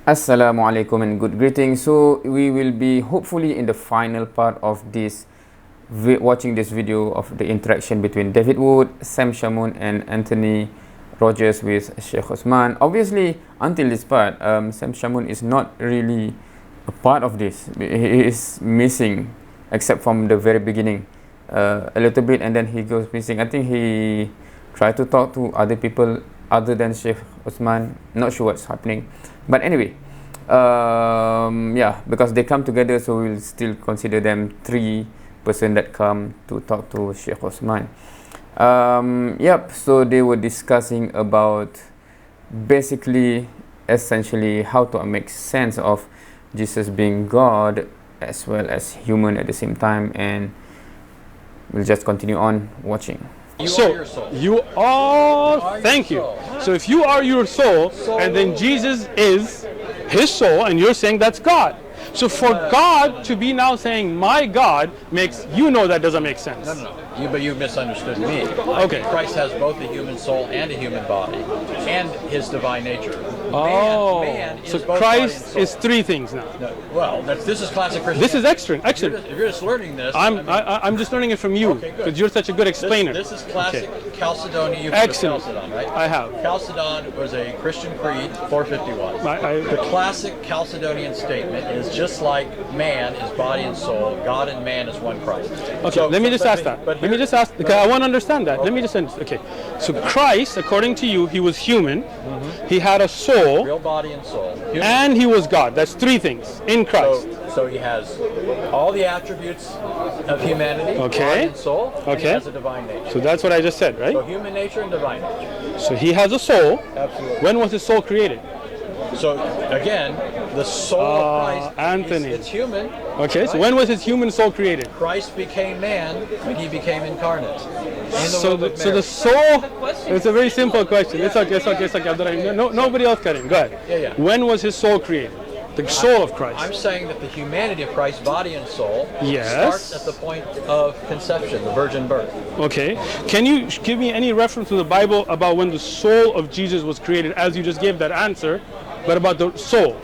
Assalamu alaikum and good greetings. So we will be hopefully in the final part of this watching this video of the interaction between David Wood, Sam Shamoun and Anthony Rogers with Shaykh Uthman. Obviously until this part Sam Shamoun is not really a part of this. He is missing except from the very beginning a little bit, and then he goes missing. I think he tried to talk to other people other than Shaykh Uthman. Not sure what's happening, but anyway, yeah, because they come together, so we'll still consider them three person that come to talk to Shaykh Uthman. Yep, so they were discussing about basically essentially how to make sense of Jesus being God as well as human at the same time, and we'll just continue on watching. You are, thank you. So if you are your soul, and then Jesus is his soul, and you're saying that's God. So for God to be now saying my God makes you know that doesn't make sense. No. But you misunderstood me. Okay. Christ has both a human soul and a human body, and his divine nature. Man so is both Christ body and is soul. three things now. No, well, this is classic Christianity. This is extra. If you're just learning this, I'm just learning it from you because you're such a good explainer. This is classic Chalcedonian. You've Excellent. heard of Chalcedon, right? I have. Chalcedon was a Christian creed, 451. The classic Chalcedonian statement is just like man is body and soul, God and man is one Christ. Okay, let me just ask that. Let me just ask, because I want to understand that. Okay. Let me just understand. Okay, so Christ, according to you, he was human, he had a soul, Real body and soul. and he was God. That's three things in Christ. So he has all the attributes of humanity, body and soul, and he has a divine nature. So that's what I just said, right? So human nature and divine nature. So he has a soul. Absolutely. When was his soul created? So again, the soul of Christ, Anthony. it's human. Okay, so when was his human soul created? Christ became man when he became incarnate. So the soul, it's a very simple question. It's okay. Abdurrahim. Nobody else can. Go ahead. Yeah. When was his soul created? The soul of Christ. I'm saying that the humanity of Christ's body and soul starts at the point of conception, the virgin birth. Okay. Can you give me any reference to the Bible about when the soul of Jesus was created, as you just gave that answer, but about the soul?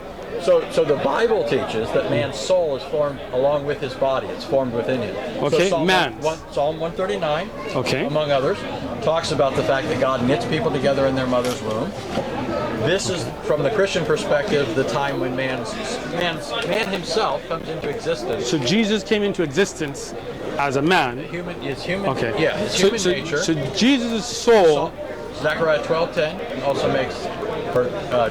So the Bible teaches that man's soul is formed along with his body. It's formed within him. Okay, so Psalm 139, among others, talks about the fact that God knits people together in their mother's womb. This is, from the Christian perspective, the time when man himself comes into existence. So Jesus came into existence as a man. His human, Okay. Yeah, his human nature. So Jesus' soul. Zechariah 12:10 also makes, for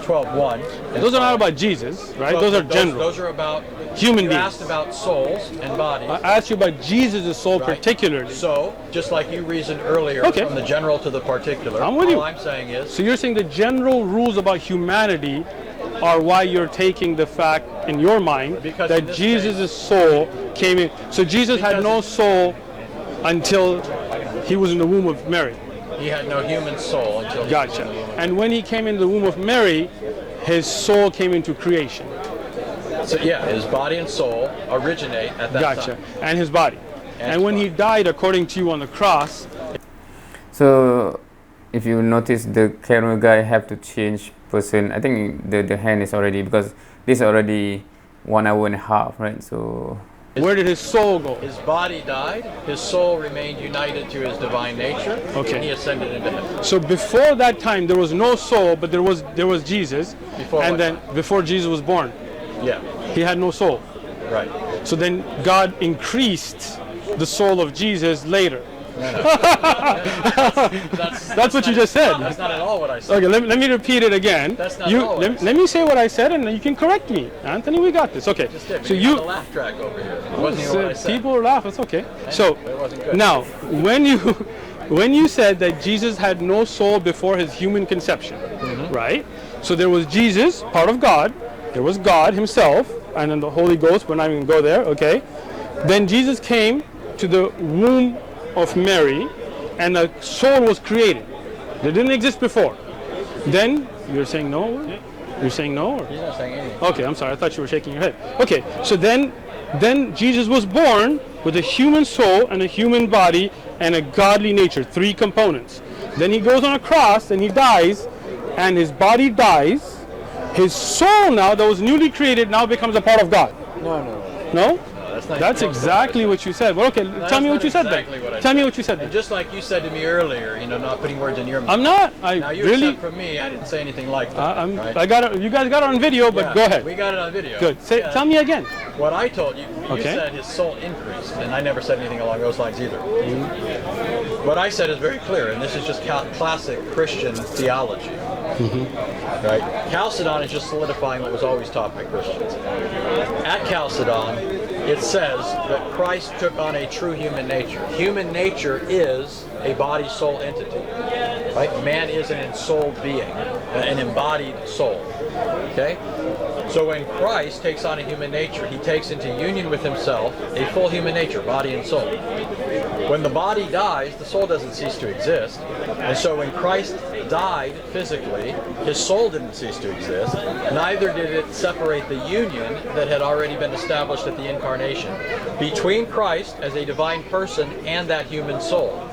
12:1. Those are not about Jesus, right? Those are general. Those are about human beings. You asked about souls and bodies. I asked you about Jesus' soul particularly. So, just like you reasoned earlier, from the general to the particular, I'm with you. all I'm saying is... So you're saying the general rules about humanity are why you're taking the fact in your mind that Jesus' soul came in. So Jesus had no soul until he was in the womb of Mary. He had no human soul until he was in the womb of Mary. And when he came in the womb of Mary, his soul came into creation. So yeah, his body and soul originate at that time. And his body. And when he died, according to you on the cross. So if you notice, the camera guy have to change person. I think the hand is already, because this is already 1 hour and a half, right? So where did his soul go? His body died, his soul remained united to his divine nature, and he ascended into heaven. So before that time there was no soul, but there was Jesus. Before Jesus was born. Yeah. He had no soul. Right. So then God increased the soul of Jesus later. That's what you just said. That's not at all what I said. Okay, let me repeat it again. That's not all what I said. Let me say what I said, and then you can correct me. Anthony, we got this. Okay. So you got the laugh track over here. It wasn't even what I said. People laugh. It's okay. So it wasn't good. now, when you said that Jesus had no soul before his human conception, right? So there was Jesus, part of God. There was God himself, and then the Holy Ghost. We're not even going to go there. Okay. Then Jesus came to the womb of Mary, and a soul was created. They didn't exist before. Then you're saying no? You're saying no? He's not saying anything. Okay, I'm sorry. I thought you were shaking your head. Okay, so then Jesus was born with a human soul and a human body and a godly nature, three components. Then he goes on a cross and he dies, and his body dies, His soul now, that was newly created, now becomes a part of God. No? That's exactly what you said. Well, okay, tell me what you said then. Tell me what you said then. And just like you said to me earlier, not putting words in your mouth. I'm not. Now you accept from me, I didn't say anything like that. Right? I got it. You guys got it on video, but go ahead. We got it on video. Good. Tell me again. What I told you, you said his soul increased, and I never said anything along those lines either. What I said is very clear, and this is just classic Christian theology. Right? Chalcedon is just solidifying what was always taught by Christians. At Chalcedon, it says that Christ took on a true human nature. Human nature is a body-soul entity. Right? Man is an ensouled being, an embodied soul. Okay? So when Christ takes on a human nature, he takes into union with himself a full human nature, body and soul. When the body dies, the soul doesn't cease to exist. And so when Christ died physically, his soul didn't cease to exist. Neither did it separate the union that had already been established at the incarnation between Christ as a divine person and that human soul.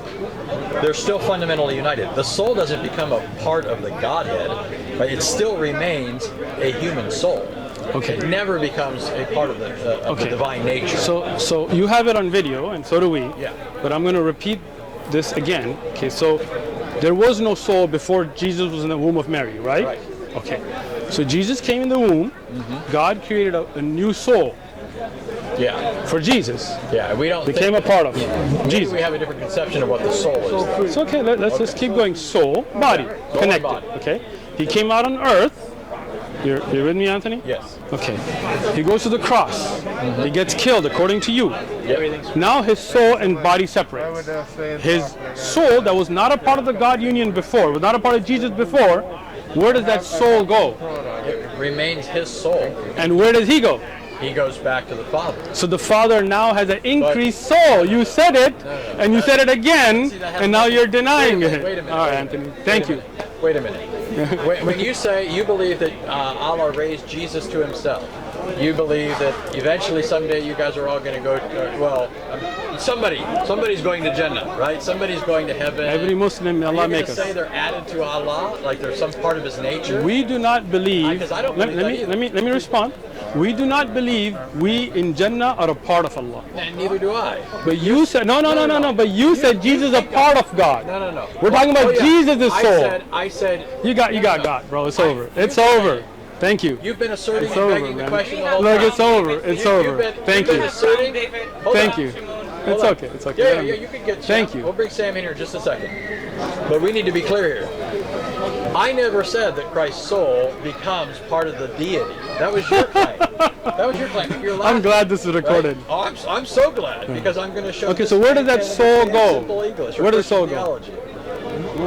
They're still fundamentally united. The soul doesn't become a part of the Godhead, but it still remains a human soul. Okay. It never becomes a part of the divine nature. So you have it on video, and so do we. Yeah. But I'm going to repeat this again. Okay. So there was no soul before Jesus was in the womb of Mary, right? Right. Okay. So Jesus came in the womb. God created a new soul. Yeah. For Jesus. Yeah. We don't became a part of Jesus. We have a different conception of what the soul is. It's okay. Let's just keep going. Soul, body, connected. Body. Okay. He came out on earth. You're with me, Anthony? Yes. Okay. He goes to the cross. He gets killed, according to you. Yep. Now his soul and body separate. His soul, that was not a part of the God union before, was not a part of Jesus before, where does that soul go? It remains his soul. And where does he go? He goes back to the Father. So the Father now has an increased soul. You said it, and you said it again, and now you're denying it. Wait a minute. All right, Anthony. Thank you. Wait a minute. When you say you believe that Allah raised Jesus to himself, you believe that eventually someday you guys are all going to go, somebody's going to Jannah, right? Somebody's going to heaven. Every Muslim, Allah make us. Say they're added to Allah, like they're some part of his nature? We do not believe. Because I don't believe let me respond. We do not believe we in Jannah are a part of Allah. And neither do I. But you said no. But you said Jesus is a part of God. No. We're talking about Jesus' soul. I said. You got God, bro. It's over. It's over. Thank you. You've been asserting and begging the question the whole time. Look, it's over. It's over. Thank you. Thank you. It's okay. It's okay. Yeah, you can get. Thank you. We'll bring Sam in here in just a second. But we need to be clear here. I never said that Christ's soul becomes part of the deity. That was your claim. That was your claim. You're laughing, I'm glad this is recorded. Right? Oh, I'm so glad because I'm going to show. Okay, so where does that soul go? Where does the soul go?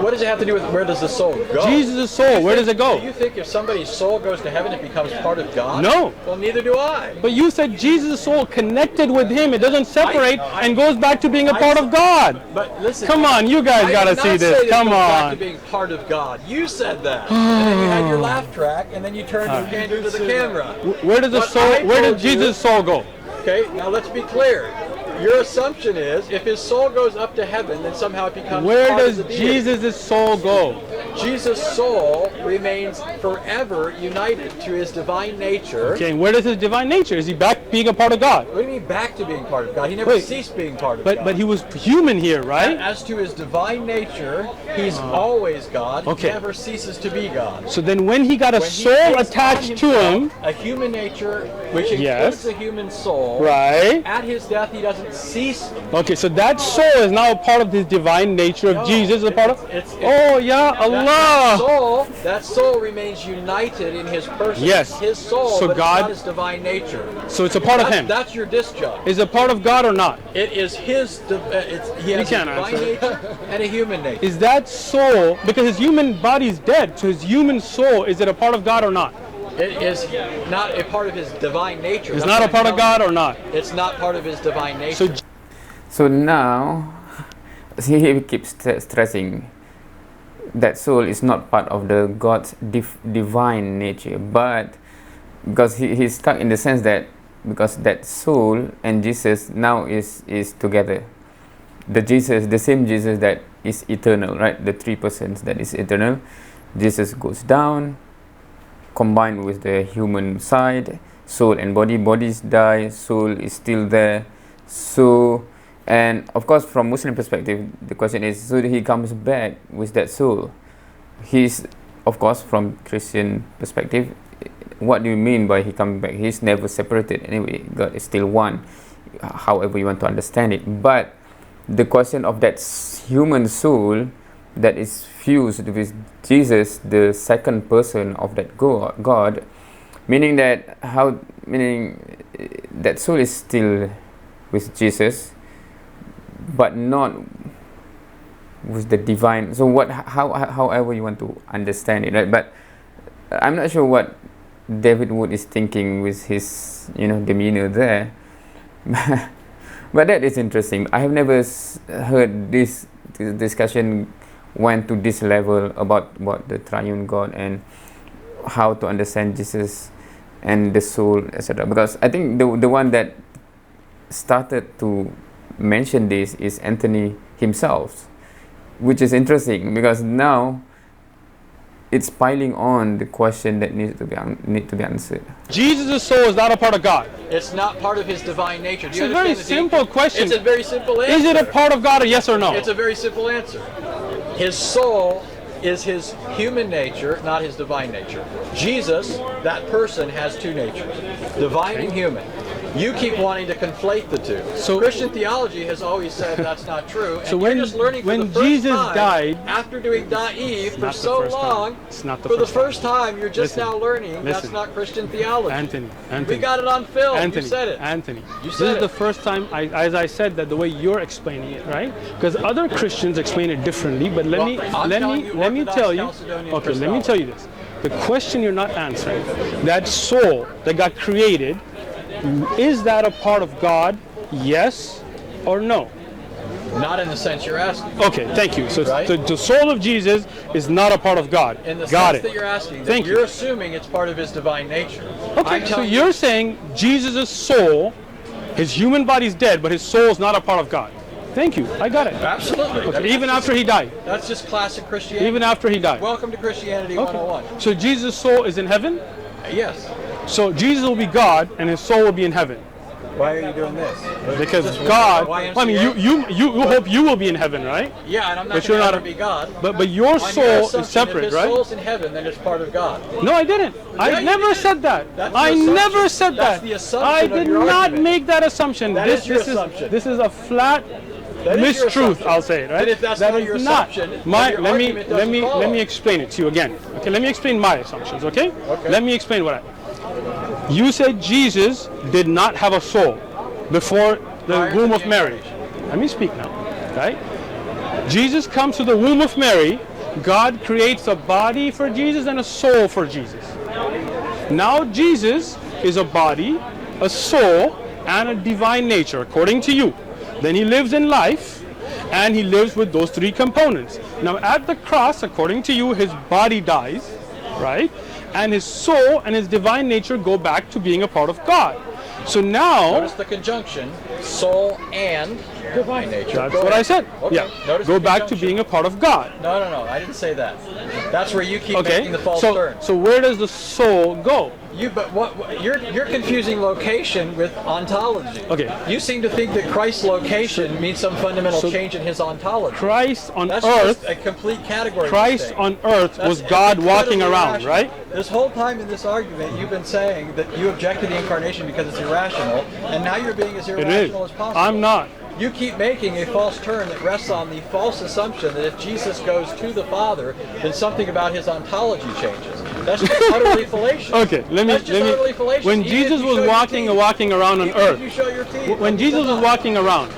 What does it have to do with where does the soul go? Jesus' soul, where does it go? Do you think if somebody's soul goes to heaven, it becomes part of God? No. Well, neither do I. But you said Jesus' soul connected with him. It doesn't separate and goes back to being a part of God. But listen. Come on, you guys got to see this. Come on. Back to being part of God. You said that. And then you had your laugh track, and then you turned your hand to the camera. Where does the soul? Where did Jesus' soul go? Okay, now let's be clear. Your assumption is if his soul goes up to heaven, then somehow it becomes Where part does of the deity. Jesus' soul go? Jesus' soul remains forever united to his divine nature. Okay, and where does his divine nature? Is he back being a part of God? What do you mean back to being part of God? He never ceased being part of God. But he was human here, right? As to his divine nature, he's always God. Okay. He never ceases to be God. So then when he got a soul attached to him, a human nature, which includes a human soul, right? At his death, he doesn't cease. Okay, so that soul is now a part of his divine nature of Jesus. A part of. Allah. That soul remains united in his person. Yes. His soul, so but God, it's not his divine nature. So it's a part of him. That's your disjunct. Is it a part of God or not? It is his. He has a divine nature and a human nature. Is that soul, because his human body is dead, so his human soul, is it a part of God or not? It is not a part of his divine nature. It's not a part of God or not? It's not part of his divine nature. So now, he keeps stressing that soul is not part of the God's divine nature, but because he's stuck in the sense that because that soul and Jesus now is together. The same Jesus that is eternal, right? The three persons that is eternal. Jesus goes down, combined with the human side, soul and body. Bodies die, soul is still there. So, and of course, from Muslim perspective, the question is, so he comes back with that soul. He's, of course, from Christian perspective, what do you mean by he coming back? He's never separated anyway. God is still one, however you want to understand it. But the question of that human soul that is fused with Jesus, the second person of that God, meaning that that soul is still with Jesus, but not with the divine. So however you want to understand it, right? But I'm not sure what David Wood is thinking with his demeanor there. But that is interesting. I have never heard this discussion went to this level about the triune God and how to understand Jesus and the soul, etc. Because I think the one that started to mention this is Anthony himself, which is interesting because now it's piling on the question that need to be answered. Jesus' soul is not a part of God. It's not part of his divine nature. It's a very simple question. It's a very simple answer. Is it a part of God, or yes or no? It's a very simple answer. His soul is his human nature, not his divine nature. Jesus, that person, has two natures, divine and human. You keep wanting to conflate the two. So Christian theology has always said that's not true. So when Jesus died, after doing Da'if for so long, for the first time, you're just now learning that's not Christian theology. Anthony, we got it on film. Anthony, you said it. Anthony, you this is the first time, as I said, that the way you're explaining it, right? Because other Christians explain it differently. But let me tell you. Okay, let me tell you this. The question you're not answering, that soul that got created, is that a part of God? Yes or no? Not in the sense you're asking. Okay, thank you. So right? the soul of Jesus is not a part of God. In the Got sense it. that you're asking, Thank you're you. assuming it's part of his divine nature. Okay, so you're saying Jesus' soul, his human body's dead, but his soul is not a part of God. Thank you. I got it. Absolutely. Okay, even after he died. That's just classic Christianity. Even after he died. Welcome to Christianity 101. So Jesus' soul is in heaven? Yes. So Jesus will be God and his soul will be in heaven. Why are you doing this? Because God, I mean, you hope you will be in heaven, right? Yeah, and I'm not going to be God. But your soul is separate, if his right? If soul's in heaven, then it's part of God. No, I didn't. I never said that. I never said that. That's the assumption I did not make that assumption. That is your assumption. This is a flat mistruth, I'll say it, right? But if that's not your assumption, let me explain it to you again. Okay, let me explain my assumptions, okay? Let me explain what you said. Jesus did not have a soul before the womb of Mary. Let me speak now, right? Jesus comes to the womb of Mary. God creates a body for Jesus and a soul for Jesus. Now Jesus is a body, a soul, and a divine nature, according to you. Then he lives in life, and he lives with those three components. Now at the cross, according to you, his body dies, right? And his soul and his divine nature go back to being a part of God. So now, notice the conjunction, soul and divine nature. That's what I said. Okay. Yeah. Notice go back to being a part of God. No, I didn't say that. That's where you keep making the false turn. So where does the soul go? You're confusing location with ontology. Okay. You seem to think that Christ's location means some fundamental change in his ontology. Christ on That's earth. Just a complete category. Christ mistake. on earth was God walking around, right? This whole time in this argument, you've been saying that you object to the incarnation because it's irrational, and now you're being as irrational as possible. I'm not. You keep making a false turn that rests on the false assumption that if Jesus goes to the Father, then something about his ontology changes. That's just utterly fallacious. Okay, let me. When Jesus was walking around on earth, when Jesus was walking around,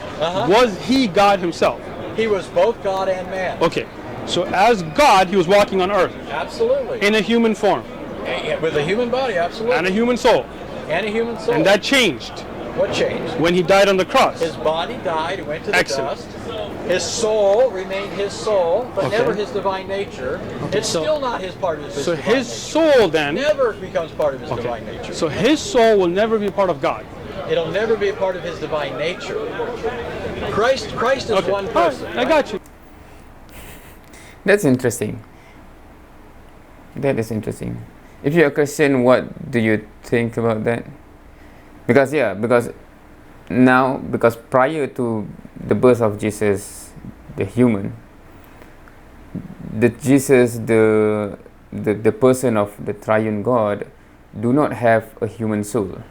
was he God himself? He was both God and man. Okay, so as God, he was walking on earth. Absolutely. In a human form. With a human body, absolutely. And a human soul. And a human soul. And that changed. What changed? When he died on the cross. His body died, went to the dust. His soul remained his soul, but never his divine nature. It's still not his part of his divine nature. So his soul then never becomes part of his divine nature. So his soul will never be part of God. It'll never be a part of his divine nature. Christ is one person. I got you. That's interesting. That is interesting. if you're a Christian, what do you think about that? Because prior to the birth of Jesus, the human, the person of the triune God do not have a human soul.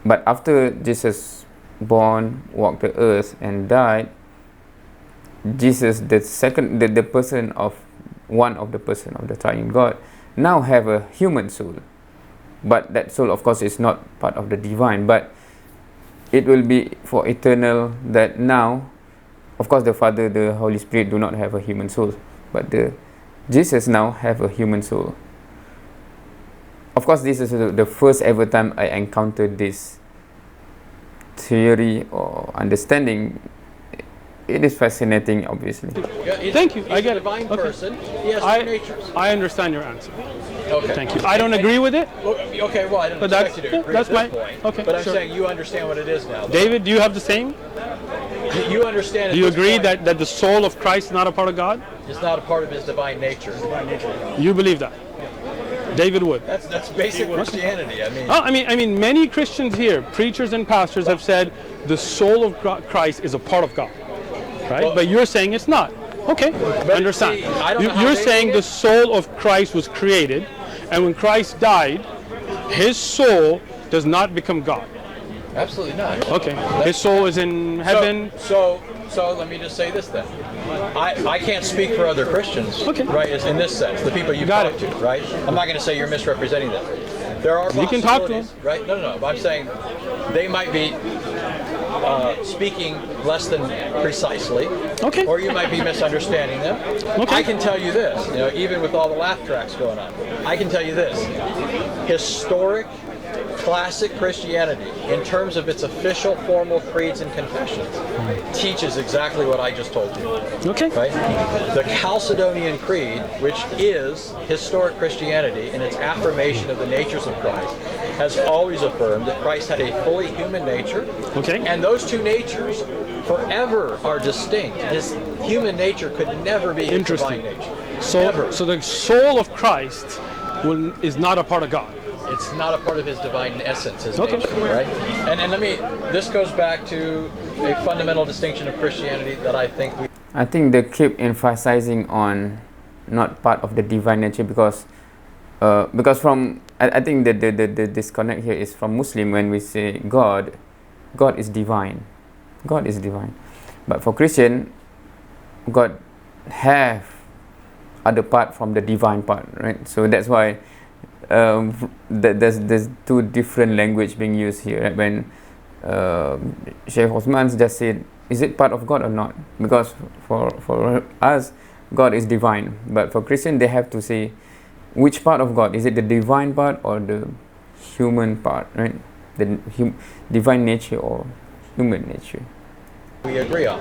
But after Jesus born, walked the earth and died, Jesus, the person of the triune God, now have a human soul. But that soul, of course, is not part of the divine, but it will be for eternal. That now, of course, the Father, the Holy Spirit do not have a human soul, but Jesus now have a human soul. Of course, this is the first ever time I encountered this theory or understanding. It is fascinating, obviously. Thank you. I get a divine person. He has two natures. I understand your answer. Okay. Thank you. I don't agree with it. Okay, well, I didn't expect you to agree at this point. Okay, but I'm saying you understand what it is now. David, do you have the same? You understand it. Do you agree that the soul of Christ is not a part of God? It's not a part of his divine nature. You believe that? David would. That's basic Christianity. I mean, many Christians here, preachers and pastors, have said the soul of Christ is a part of God, right? Well, but you're saying it's not. Okay, understand. See, you're saying the soul of Christ was created, and when Christ died, his soul does not become God. Absolutely not. Okay, his soul is in heaven. So let me just say this then. I can't speak for other Christians, right? In this sense, the people you talk to, right? I'm not going to say you're misrepresenting them. There are you can talk to them, right? No. I'm saying they might be speaking less than precisely, or you might be misunderstanding them. I can tell you this, even with all the laugh tracks going on, I can tell you this: historic, classic Christianity, in terms of its official formal creeds and confessions, teaches exactly what I just told you. Okay. Right? The Chalcedonian Creed, which is historic Christianity in its affirmation of the natures of Christ, has always affirmed that Christ had a fully human nature. Okay. And those two natures forever are distinct. His human nature could never be his divine nature. So the soul of Christ is not a part of God. It's not a part of his divine essence, his nature, right? And this goes back to a fundamental distinction of Christianity that I think they keep emphasizing on not part of the divine nature because from I think the disconnect here is from Muslim when we say God is divine. God is divine. But for Christian, God have other part from the divine part, right? So that's why there's two different language being used here, right? When Shaykh Uthman just said, is it part of God or not? Because for us, God is divine, but for Christian they have to say which part of God. Is it the divine part or the human part, right? The divine nature or human nature. We agree on,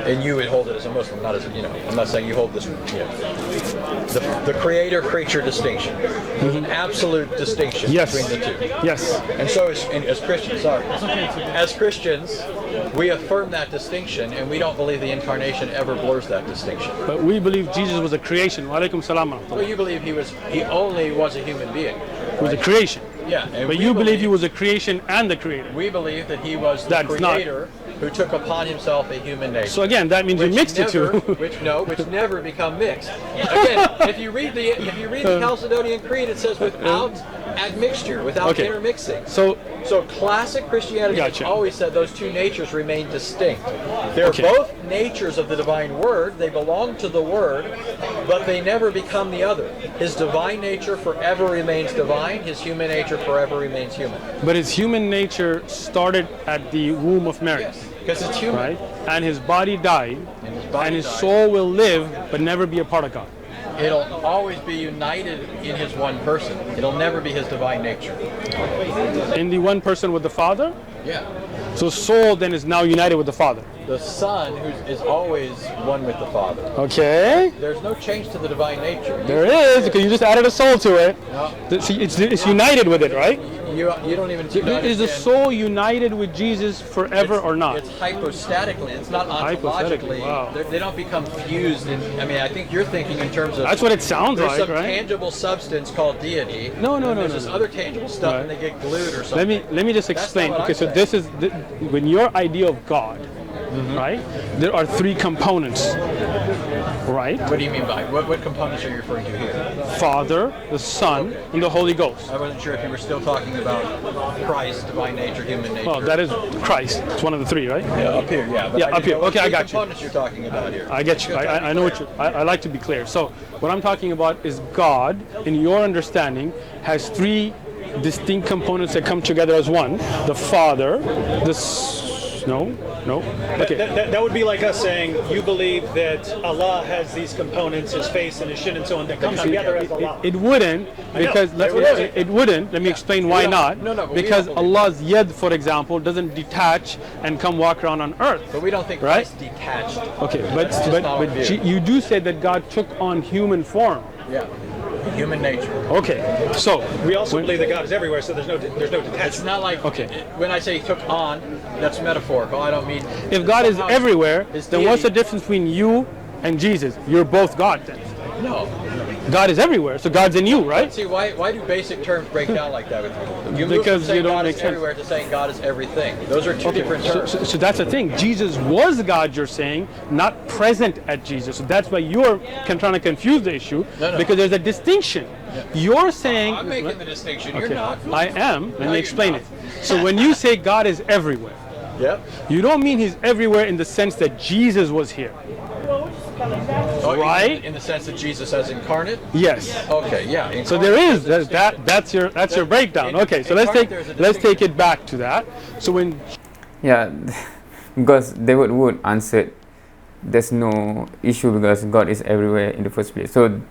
and you would hold it as a Muslim, not as I'm not saying you hold this. The creator-creature distinction. There's an absolute distinction between the two. Yes. And so as Christians, as Christians, we affirm that distinction, and we don't believe the incarnation ever blurs that distinction. But we believe Jesus was a creation. Wa alaikum salam. Well, you believe he only was a human being. He was a creation. Yeah. But you believe he was a creation and the creator. We believe that he was the creator who took upon himself a human nature. So again, that means you mixed the two. which never become mixed. Again, if you read the Chalcedonian Creed, it says without admixture, without intermixing. So classic Christianity has always said those two natures remain distinct. They're both natures of the divine word. They belong to the word, but they never become the other. His divine nature forever remains divine. His human nature forever remains human. But his human nature started at the womb of Mary. Yes, because it's human. Right? And his body died, and his soul will live, but never be a part of God. It'll always be united in his one person. It'll never be his divine nature. In the one person with the Father? Yeah. So soul then is now united with the Father. The Son is always one with the Father. Okay. There's no change to the divine nature. There is, because you just added a soul to it. No. See, it's united with it, right? you don't even. Is the soul united with Jesus forever or not? It's hypostatically. It's not ontologically. Wow. They don't become fused. I mean, I think you're thinking in terms of. That's what it sounds like, some right? Tangible substance called deity. No. There's this other tangible stuff, and they get glued or something. Let me just explain. Okay, so this is when your idea of God, right? There are three components, right? What do you mean by what components are you referring to here? Father, the Son, and the Holy Ghost. I wasn't sure if you were still talking about Christ, divine nature, human nature. Well, that is Christ. It's one of the three, right? Yeah, up here, yeah. But Yeah, up here. Okay, I got you. Components you're talking about here. I get you. I know what you. I like to be clear. So what I'm talking about is God, in your understanding, has three distinct components that come together as one: the Father, no. Okay. That would be like us saying you believe that Allah has these components, His face and His shin and so on, that come together as Allah. It wouldn't, because it wouldn't. Let me explain why not. No, because Allah's yad, for example, doesn't detach and come walk around on earth. But we don't think right? Christ detached. Okay, but you do say that God took on human form. Yeah. Human nature. Okay, so we also believe that God is everywhere, so there's no detachment. It's not like when I say took on, that's metaphorical. I don't mean. If God is everywhere, then what's the difference between you and Jesus? You're both God then. No. God is everywhere, so God's in you, right? See, why do basic terms break down like that with you? You move Because from saying you don't God make is sense. everywhere to saying God is everything. Those are two different terms. So that's the thing. Jesus was God, you're saying, not present at Jesus. So that's why you're trying to confuse the issue, because there's a distinction. Yeah. You're saying... I'm making the distinction. You're not. I am. Let me explain it. So when you say God is everywhere, you don't mean He's everywhere in the sense that Jesus was here. Right? In the sense that Jesus as incarnate? Yes. Okay, yeah. So there is that's your breakdown. Okay, so let's take it back to that. So when because David Wood answered there's no issue because God is everywhere in the first place. So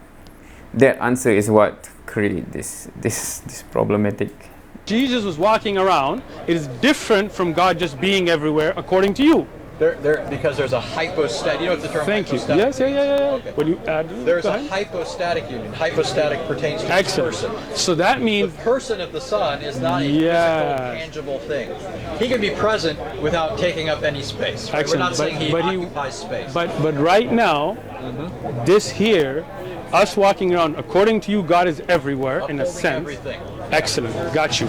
that answer is what created this problematic. Jesus was walking around. It is different from God just being everywhere, according to you. Because there's a hypostatic. You know what the term hypostatic Yes, yeah. Okay. When you add, there's a hypostatic union. Hypostatic pertains to the person. So that means the person of the Son is not a physical, tangible thing. He can be present without taking up any space. Right? We're not saying he occupies space. But right now, this here, us walking around, according to you, God is everywhere in a sense. Everything. Excellent, got you.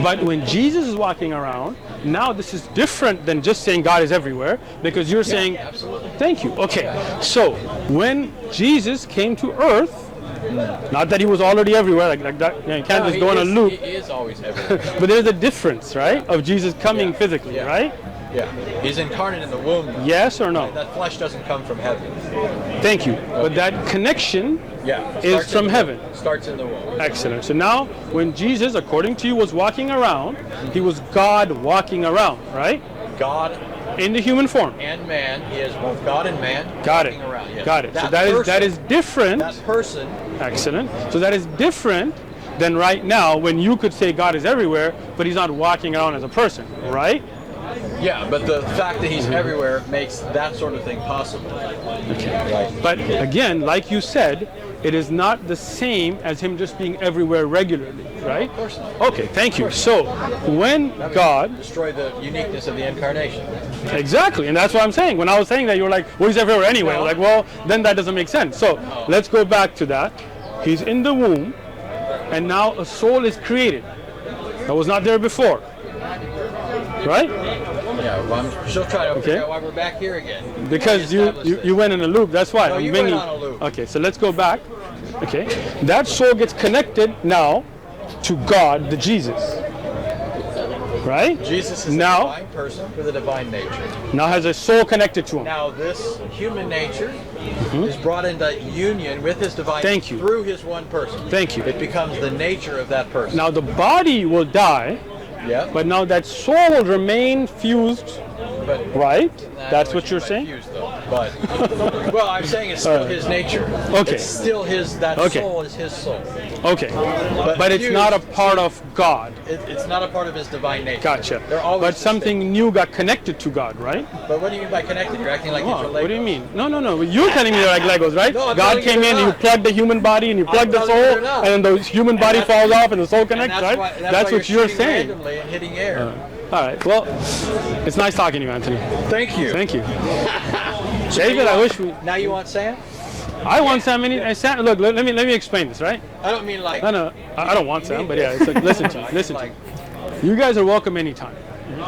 But when Jesus is walking around, now this is different than just saying God is everywhere, because you're saying, absolutely. Thank you. Okay, so when Jesus came to earth, not that He was already everywhere, like that, you can't just go on a loop. He is always everywhere. But there's a difference, right, of Jesus coming physically, right? Yeah, He's incarnate in the womb. Yes or no? That flesh doesn't come from heaven. Thank you. But that connection is from heaven. Starts in the womb. Excellent. So now, when Jesus, according to you, was walking around, He was God walking around, right? God in the human form. And man. He is both God and man. Got it. Around. Yes. Got it. So that is different. That person. Excellent. So that is different than right now when you could say God is everywhere, but He's not walking around as a person, right? Yeah, but the fact that He's everywhere makes that sort of thing possible. Okay. Right. But again, like you said, it is not the same as Him just being everywhere regularly, right? Of course not. Okay, thank you. So when God destroy the uniqueness of the incarnation. Exactly, and that's what I'm saying. When I was saying that, you were like, well, He's everywhere anyway. Like, well, then that doesn't make sense. So let's go back to that. He's in the womb, and now a soul is created that was not there before. Right? Yeah, well, I'm still trying to figure out why we're back here again. Because you went in a loop, that's why. No, you went on a loop. Okay, so let's go back. Okay, that soul gets connected now to God, the Jesus. Right? Jesus is now, a divine person with a divine nature. Now has a soul connected to Him. Now this human nature is brought into union with His divine nature through His one person. Thank you. It becomes the nature of that person. Now the body will die. Yeah. But now that soul will remain fused but right? I That's know what you're might saying? use, though, but well, I'm saying it's still his nature. Okay. It's still his. That soul is his soul. Okay. But it's not a part of God. It's not a part of his divine nature. Gotcha. They're always But something new got connected to God, right? But what do you mean by connected? You're acting like these are Legos. What do you mean? No. You're telling me they're like Legos, right? No, I'm God telling you came they're in and you not. plugged the human body and you plugged the telling you soul, they're not. and then the human body falls off and the soul connects, That's right? why, That's why what you're shooting saying. randomly and hitting air. All right. Well, it's nice talking to you, Anthony. Thank you. Thank you. David, I wish we. Now you want Sam? I want Sam. Look, let me explain this, right? I don't mean like. No, I don't want Sam, but yeah, it's like, listen to me. You guys are welcome anytime.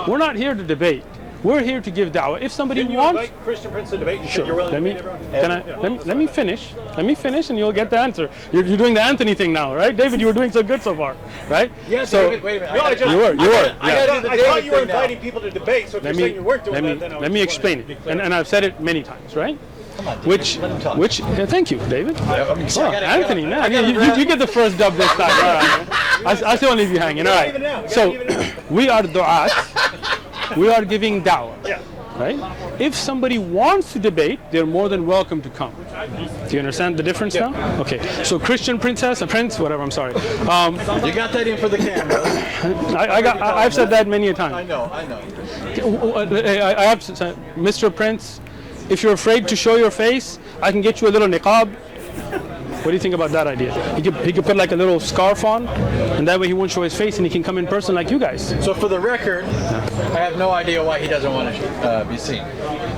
We're not here to debate. We're here to give da'wah. If somebody wants, invite Christian Prince to debate. You sure. said you're willing Let to me, meet everyone? let me finish. Let me finish, and you'll get the answer. You're doing the Anthony thing now, right, David? You were doing so good so far, right? Yes. So, David, wait a minute. No, I just- you were. I thought you were inviting people to debate, so if you're saying you weren't doing that, then I let me explain it. And I've said it many times, right? Come on, David, let him talk. Thank you, David. Anthony, Man, you get the first dub this time. All right. I still want to leave you hanging. All right. So we are du'at. We are giving da'wah. Yeah. Right? If somebody wants to debate, they're more than welcome to come. Do you understand the difference now? Okay. So Christian princess, a prince, whatever. I'm sorry. You got that in for the camera. I've said that many a time. I know. I have Mr. Prince. If you're afraid to show your face, I can get you a little niqab. What do you think about that idea? He could put like a little scarf on, and that way he won't show his face, and he can come in person like you guys. So for the record, I have no idea why he doesn't want to be seen.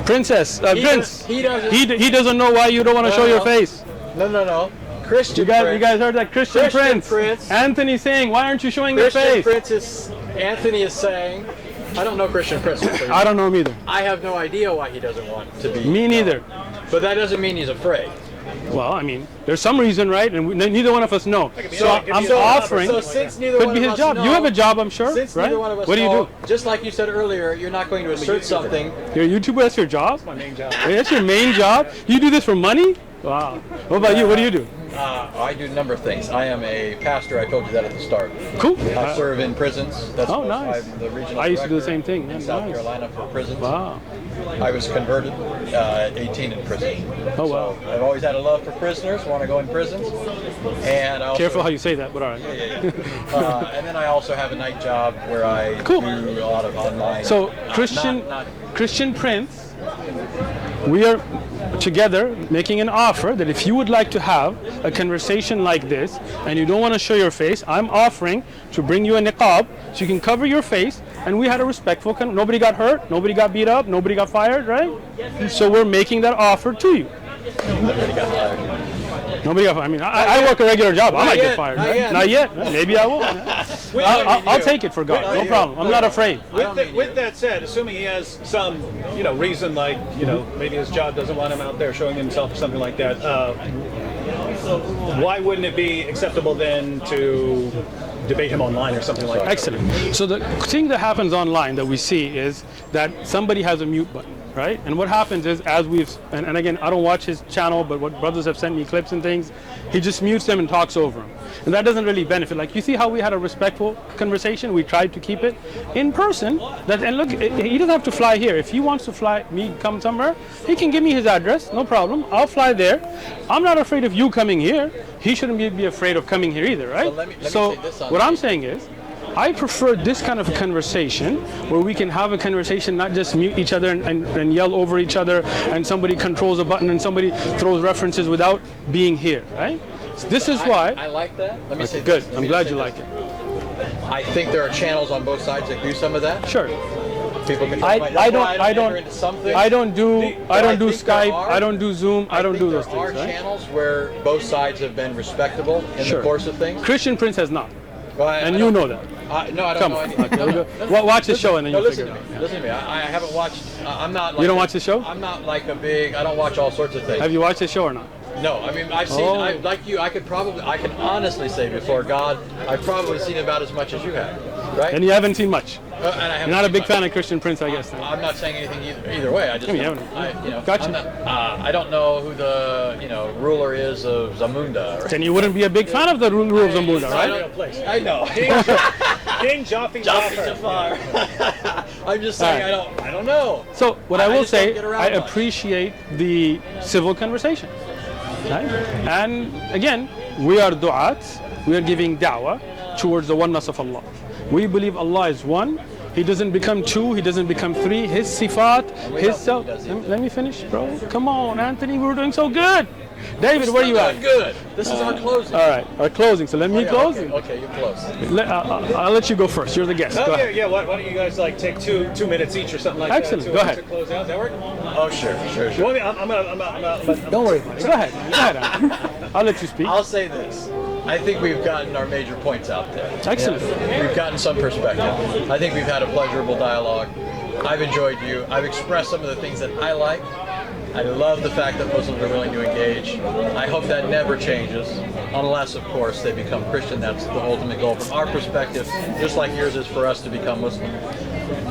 Princess, Prince. He doesn't. He doesn't know why you don't want to show your face. No. Christian You Prince. guys heard that? Christian Prince. Prince. Anthony saying, why aren't you showing your Christian face? Prince is. Anthony is saying. I don't know Christian Prince. I don't know him either. I have no idea why he doesn't want to be. Me neither. But that doesn't mean he's afraid. Well, I mean, there's some reason, right? And neither one of us know. So I'm offering. So since neither Could one be of his us job. know, You have a job, I'm sure, since right? neither one of us What do you know, do? just like you said earlier, you're not going to assert something. You're a YouTuber. That's your job. My main job. That's your main job. You do this for money? Wow. What about you? What do you do? I do a number of things. I am a pastor. I told you that at the start. Cool. I serve in prisons. That's nice. I'm the regional I used to do the director same thing. in Man, South nice. Carolina for prisons. Wow. I was converted at 18 in prison. Oh, wow. So I've always had a love for prisoners, want to go in prisons. And I also, Careful how you say that, but all right. and then I also have a night job where I Cool. do a lot of online. So Christian Prince, we are together making an offer that if you would like to have a conversation like this and you don't want to show your face, I'm offering to bring you a niqab so you can cover your face, and we had a respectful nobody got hurt, nobody got beat up, nobody got fired, right? So we're making that offer to you. Nobody got fired. I mean, I work a regular job. I might get fired. Not yet. Maybe I will. I'll take it for God. No problem. I'm not afraid. With that said, assuming he has some, reason like, maybe his job doesn't want him out there showing himself or something like that, why wouldn't it be acceptable then to debate him online or something like that? Excellent. So the thing that happens online that we see is that somebody has a mute button, right? And what happens is, as we've, and again, I don't watch his channel, but what brothers have sent me clips and things, he just mutes them and talks over them. And that doesn't really benefit. Like, you see how we had a respectful conversation? We tried to keep it in person. And look, he doesn't have to fly here. If he wants to come somewhere, he can give me his address, no problem. I'll fly there. I'm not afraid of you coming here. He shouldn't be afraid of coming here either, right? So let me So say this on what I'm saying is, I prefer this kind of a conversation where we can have a conversation, not just mute each other and yell over each other, and somebody controls a button and somebody throws references without being here, right? So this is why. I like that. Let me say Good. this. Let I'm me glad say you this. like it. I think there are channels on both sides that do some of that. Sure. People can I don't do Skype. Are, I don't do Zoom. I don't do those there are things. Right? channels where both sides have been respectable in Sure. the course of things. Christian Prince has not, Well, and you know that. No, I don't Come know on. anything. Okay, watch the show and then No, you'll listen figure to it me. out. Listen to me. I haven't watched. I'm not. Like You don't watch the show? I'm not like a big. I don't watch all sorts of things. Have you watched the show or not? No, I mean I've seen. Oh. Like you, I can honestly say before God, I've probably seen about as much as you have. right? And you haven't seen much. And You're not a big fan of Christian Prince, I guess. I'm not saying anything either way. I just, Gotcha. I don't know who the ruler is of Zamunda. Then you wouldn't be a big fan of the ruler of Zamunda, right? I know. King Jafar. I'm just saying I don't know. So what I will just don't say, get around I much. appreciate the civil conversation. Right? And again, we are du'at, we are giving da'wah towards the oneness of Allah. We believe Allah is one. He doesn't become two, he doesn't become three. His sifat, his self. Let me finish, bro. Come on, Anthony, we're doing so good. David, where are you at? Good. This is our closing. All right, our closing. So let me close. Okay, you close. I'll let you go first. You're the guest. Go ahead. Yeah. Why don't you guys take 2 minutes each or something like Excellent. that? Go ahead. To close out. Does that work? Oh, sure. You want me? I'm gonna. Don't worry. Go ahead. Anthony. I'll let you speak. I'll say this. I think we've gotten our major points out there. Excellent. We've gotten some perspective. I think we've had a pleasurable dialogue. I've enjoyed you. I've expressed some of the things that I like. I love the fact that Muslims are willing to engage. I hope that never changes, unless, of course, they become Christian. That's the ultimate goal from our perspective, just like yours is for us to become Muslim.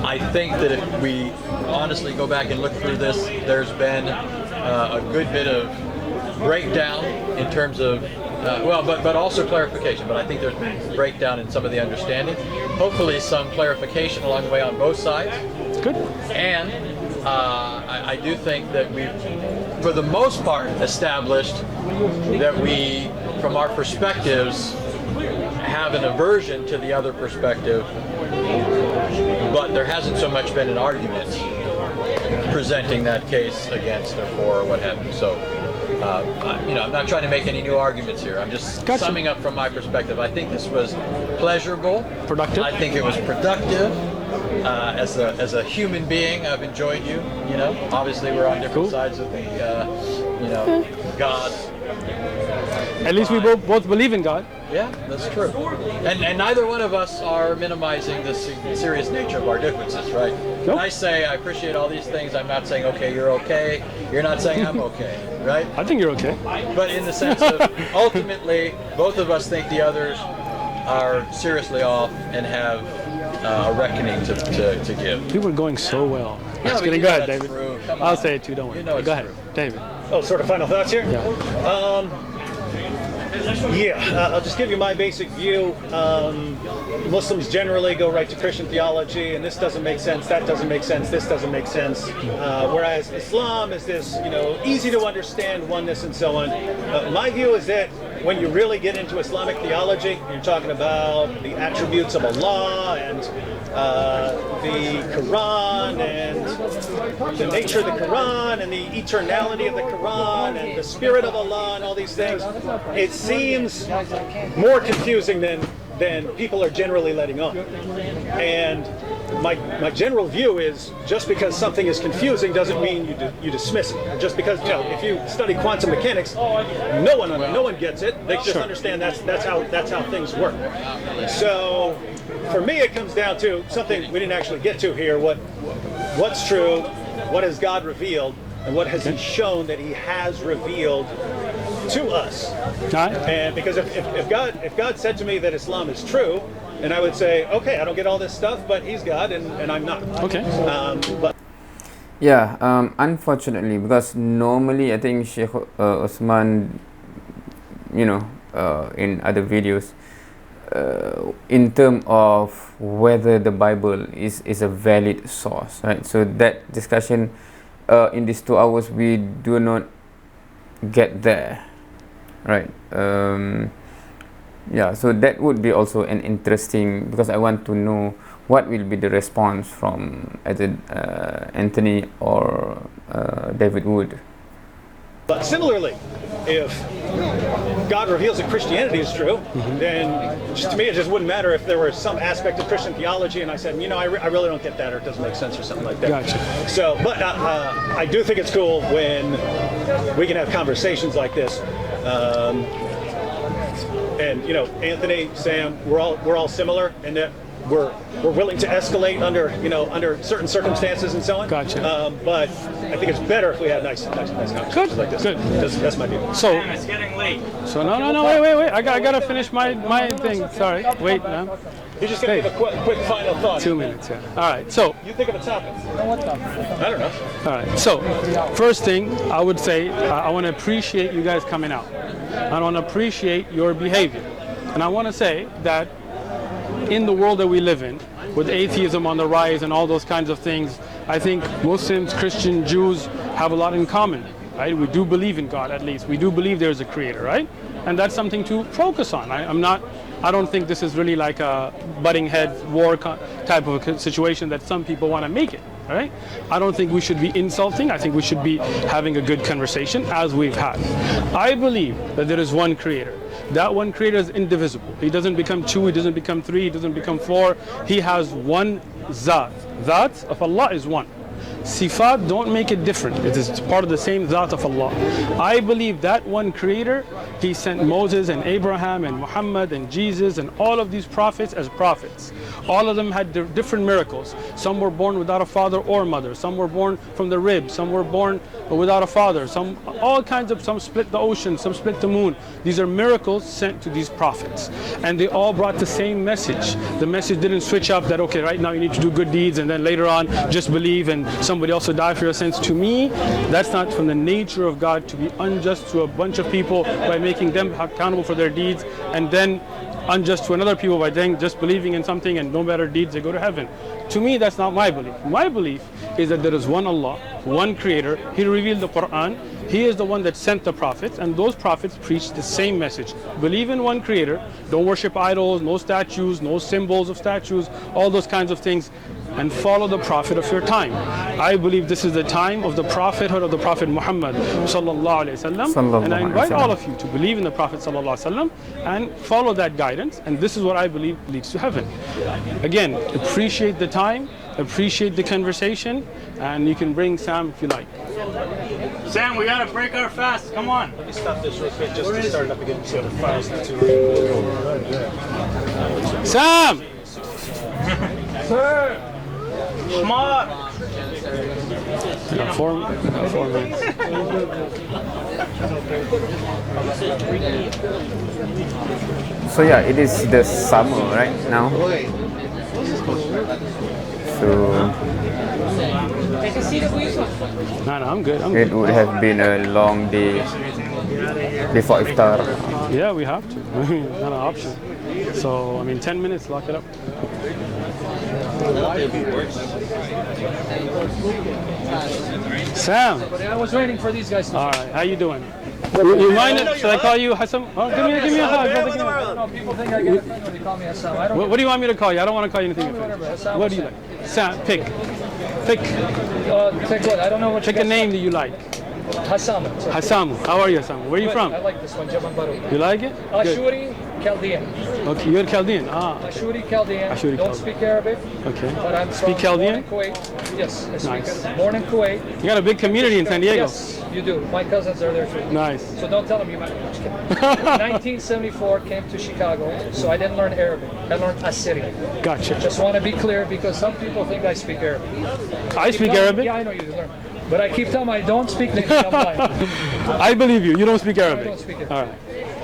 I think that if we honestly go back and look through this, there's been a good bit of breakdown in terms of, but also clarification. But I think there's been breakdown in some of the understanding. Hopefully some clarification along the way on both sides. Good. And I do think that we've, for the most part, established that we, from our perspectives, have an aversion to the other perspective, but there hasn't so much been an argument presenting that case against or for or what have you. So, I'm not trying to make any new arguments here. I'm just summing up from my perspective. I think this was pleasurable. Productive. I think it was productive. As a human being, I've enjoyed you. Obviously we're on different sides of the, God. At least we both believe in God. Yeah, that's true. And neither one of us are minimizing the serious nature of our differences, right? Nope. When I say I appreciate all these things, I'm not saying, okay, you're okay. You're not saying I'm okay, right? I think you're okay. But in the sense of, ultimately, both of us think the others are seriously off and have a reckoning to give. We were going so well. Yeah, Just but kidding. you Go know ahead, that's David. true. Come I'll on. say it too. Don't worry. You know it's Go ahead, true. David. Oh, sort of final thoughts here. Yeah. I'll just give you my basic view. Muslims generally go right to Christian theology, and this doesn't make sense, that doesn't make sense, this doesn't make sense. Whereas Islam is this, easy to understand oneness and so on. My view is that when you really get into Islamic theology, you're talking about the attributes of Allah and the Quran and the nature of the Quran and the eternality of the Quran and the spirit of Allah and all these things. It seems more confusing than people are generally letting on. And my general view is just because something is confusing doesn't mean you dismiss it. Just because if you study quantum mechanics, no one gets it. They just understand that's how things work. So for me, it comes down to something we didn't actually get to here. What's true? What has God revealed? And what has He shown that He has revealed to us? And because if God said to me that Islam is true, and I would say, okay, I don't get all this stuff, but He's God and I'm not. Okay. Unfortunately, because normally I think Shaykh Uthman, in other videos, in terms of whether the Bible is a valid source, right? So that discussion in these 2 hours, we do not get there, right? So that would be also an interesting, because I want to know what will be the response from either Anthony or David Wood. But similarly, if God reveals that Christianity is true, then to me it just wouldn't matter if there were some aspect of Christian theology and I said, I really don't get that, or it doesn't make sense, or something like that. Gotcha. So, but I do think it's cool when we can have conversations like this. And Anthony, Sam, we're all similar in that we're willing to escalate under certain circumstances and so on. Gotcha. But I think it's better if we have nice conversations like this. Good. That's my view. So It's getting late. no, wait. I gotta finish my thing. Sorry. Wait, man. He's just going to give a quick final thought. 2 minutes, yeah. All right, so. You think of a topic. I don't know. All right, so first thing I would say, I want to appreciate you guys coming out. I want to appreciate your behavior. And I want to say that in the world that we live in, with atheism on the rise and all those kinds of things, I think Muslims, Christians, Jews have a lot in common, right? We do believe in God, at least. We do believe there's a creator, right? And that's something to focus on. I don't think this is really like a butting heads war type of a situation that some people want to make it, right? I don't think we should be insulting. I think we should be having a good conversation as we've had. I believe that there is one creator. That one creator is indivisible. He doesn't become two, he doesn't become three, he doesn't become four. He has one Zat. Zat of Allah is one. Sifat don't make it different. It is part of the same Zat of Allah. I believe that one creator, he sent Moses and Abraham and Muhammad and Jesus and all of these prophets as prophets. All of them had different miracles. Some were born without a father or mother. Some were born from the rib. Some were born without a father. Some split the ocean. Some split the moon. These are miracles sent to these prophets. And they all brought the same message. The message didn't switch up that, okay, right now you need to do good deeds and then later on just believe and somebody else will die for your sins. To me, that's not from the nature of God to be unjust to a bunch of people by making them accountable for their deeds and then unjust to another people by then just believing in something and no matter deeds they go to heaven. To me, that's not my belief. My belief is that there is one Allah, one creator. He revealed the Quran. He is the one that sent the prophets, and those prophets preached the same message. Believe in one creator. Don't worship idols, no statues, no symbols of statues, all those kinds of things, and follow the prophet of your time. I believe this is the time of the prophethood of the Prophet Muhammad sallallahu alaihi wasallam, and I invite all of you to believe in the Prophet sallallahu alaihi wasallam and follow that guidance, and this is what I believe leads to heaven. Again, appreciate the time, appreciate the conversation, and you can bring Sam if you like. Sam, we gotta break our fast. Come on. Let me stop this real quick just to start it up again so the files not too Sam! Sir! Come on! 4 minutes. So yeah, it is the summer right now. So No, I'm good. it would have been a long day before iftar. Yeah, we have to. Not an option. So, 10 minutes, lock it up. Sam! I was waiting for these guys to All right, how you doing? You mind it? Should I call you Hassan? Oh, give me a hug. No, people think I get offended when they call me Hassan. I don't. What do you want me to call you? I don't want to call you anything. Hassan, What do you like? Sam, pick. Pick what? I don't know what. Pick a name that you like. Hassan. Hassan. How are you, Hassan? Where are you from? I like this one, Jaban Baru. You like it? Good. Ashuri Chaldean. Okay, you're Chaldean. Ashuri Chaldean. Ashuri Don't Chaldean. speak Arabic. Okay. But I'm Speak from Chaldean? born in Kuwait. Yes, I speak Nice. it. Born in Kuwait. You got a big community in San Diego. Yes, you do. My cousins are there too. Nice. So don't tell them you met me. Just kidding. 1974 came to Chicago, so I didn't learn Arabic. I learned Assyrian. Gotcha. Just want to be clear because some people think I speak Arabic. I speak Arabic. Yeah, I know you learn. But I keep telling them I don't speak English. I'm lying. I believe you. You don't speak I Arabic. don't speak it. All right.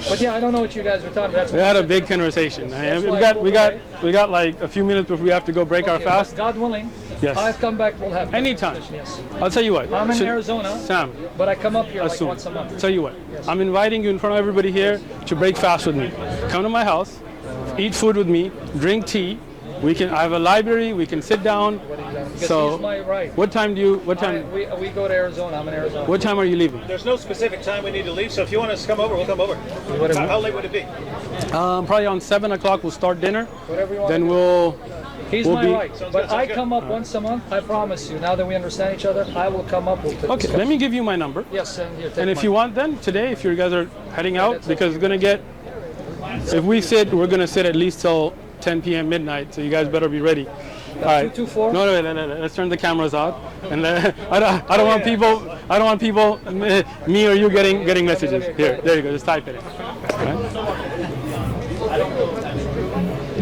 But yeah, I don't know what you guys were talking about. We had a big conversation. We got like a few minutes before we have to go break our fast. God willing, Yes. I'll come back. We'll have Anytime. Yes. I'll tell you what. I'm in Arizona, Sam, but I come up here like assume. once a month. Tell you what. I'm inviting you in front of everybody here to break fast with me. Come to my house, eat food with me, drink tea. I have a library. We can sit down. Because So, he's my right. what time? We go to Arizona. I'm in Arizona. What time are you leaving? There's no specific time we need to leave, so if you want us to come over, we'll come over. How late would it be? Probably on 7 o'clock. We'll start dinner. Whatever you want. Then we'll. He's we'll my be- right. Sounds But good, I sounds good. come up once a month. I promise you. Now that we understand each other, I will come up. Okay. Let me give you my number. Yes, and here. And if you want, then today, if you guys are heading out, because it's gonna get. If we sit, we're gonna sit at least till 10 p.m. midnight. So you guys better be ready. All right. 224? No. Let's turn the cameras out. And I don't want people. I don't want people. Me or you getting messages. Here. There you go. Just type it in. All right.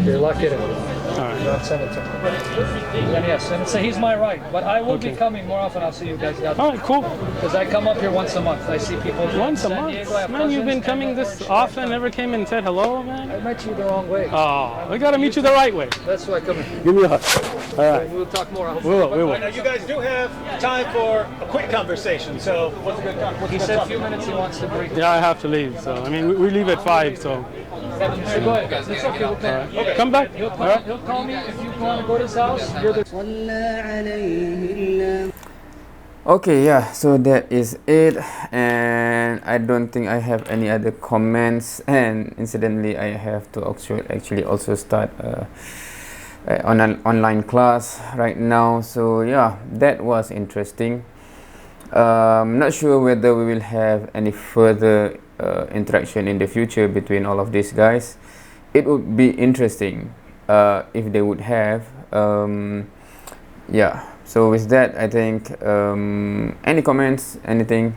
You're lucky. All I'll send it to him. And yes, and so he's my right, but I will be coming more often. I'll see you guys. All right, cool. Because I come up here once a month. I see people. Once a month? Man, you've been coming this often, never came and said hello, man? I met you the wrong way. Oh, we gotta meet you the right way. That's why I come here. Give me a hug. All right. We'll talk more. We will. Now, you guys do have time for a quick conversation, so what's a good time? He said a few minutes he wants to break. Yeah, I have to leave. So, I mean, we leave at 5, so. So go ahead, guys. It's okay. We'll come. Okay. Come back. He'll call me if you want to go to his house. You're the. Okay, yeah, so that is it, and I don't think I have any other comments. And incidentally, I have to actually also start on an online class right now. So yeah, that was interesting. Not sure whether we will have any further interaction in the future between all of these guys. It would be interesting if they would have. Yeah, so with that, I think any comments, anything,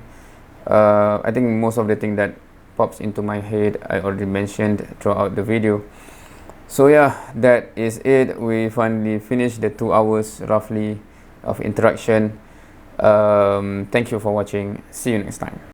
I think most of the thing that pops into my head I already mentioned throughout the video. So yeah, that is it. We finally finished the 2 hours roughly of interaction. Thank you for watching. See you next time.